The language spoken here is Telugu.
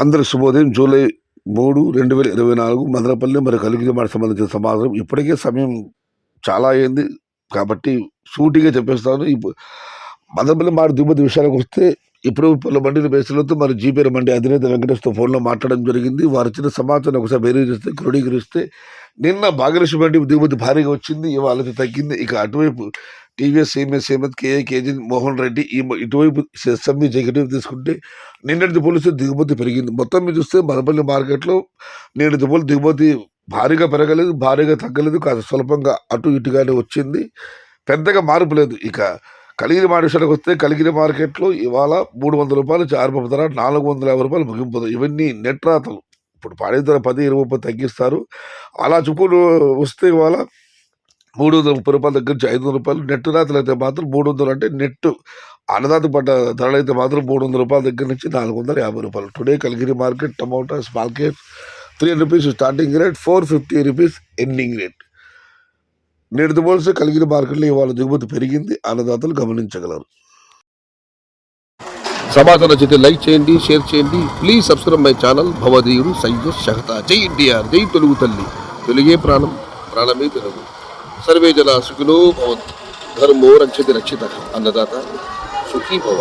అందరి శుభోదయం. జూలై 3, 2024 మదనపల్లి మరియు కలిగిరిమాటకు సంబంధించిన సమాచారం. ఇప్పటికే సమయం చాలా అయింది కాబట్టి సూటిగా చెప్పేస్తాను. మదనపల్లి మాట దిగుమతి విషయానికి వస్తే ఇప్పుడు పలు మండీల బేసులతో మరి జీపీఆర్ మండి అధినేత వెంకటేష్తో ఫోన్లో మాట్లాడడం జరిగింది. వారు ఇచ్చిన సమాచారం ఒకసారి వేరీకరిస్తే క్రోడీకరిస్తే నిన్న భాగ్యలక్ష్మి మండి దిగుమతి భారీగా వచ్చింది, ఇవాళ తగ్గింది. ఇక అటువైపు TVS, CMS, Hemanth, KA, KG Mohan Reddy ఇటువైపు ఎస్ఎంఈ జగన్ తీసుకుంటే నిన్నటి పోలిస్తే దిగుమతి పెరిగింది. మొత్తం మీద చూస్తే మదనపల్లి మార్కెట్లో నేటి పోలు దిగుమతి భారీగా పెరగలేదు, భారీగా తగ్గలేదు, కాస్త స్వల్పంగా అటు ఇటుగానే వచ్చింది, పెద్దగా మార్పు లేదు. ఇక కలిగిరి విషయానికి వస్తే కలిగిరి మార్కెట్లో ఇవాళ 300 రూపాయలు ఆరంభ ధర, 450 రూపాయలు ముగింపు ధర. ఇవన్నీ నెట్ రాతలు. ఇప్పుడు పాడే ధర 10, 20 రూపాయలు తగ్గిస్తారు. అలా చుక్కలు వస్తే ఇవాళ 330 రూపాయల దగ్గర నుంచి 500 రూపాయలు. నెట్ రాతలు అయితే మాత్రం 300, అంటే నెట్ అన్నదాత పడ్డ ధరలు అయితే మాత్రం 300 రూపాయల దగ్గర నుంచి 450 రూపాయలు. టుడే కలిగిరి మార్కెట్ టమాటా small Cape 300 rupees starting rate, 450 rupees ending rate. నేటితో పోలిస్తే కలిగిరి మార్కెట్లో ఇవాళ దిగుమతి పెరిగింది, అన్నదాతలు గమనించగలరు. సమాచారం నచ్చితే లైక్ చేయండి, షేర్ చేయండి. Please subscribe my channel. భవదీయుడు సయ్యద్ షహతా. జై ఎన్టీఆర్, జై తెలుగు తల్లి, తెలుగే ప్రాణం, ప్రాణమే తెలుగు. సర్వే జన సుఖినో భవంతు. ధర్మో రక్షతి రక్షిత. అన్నదాత సుఖీ భవ.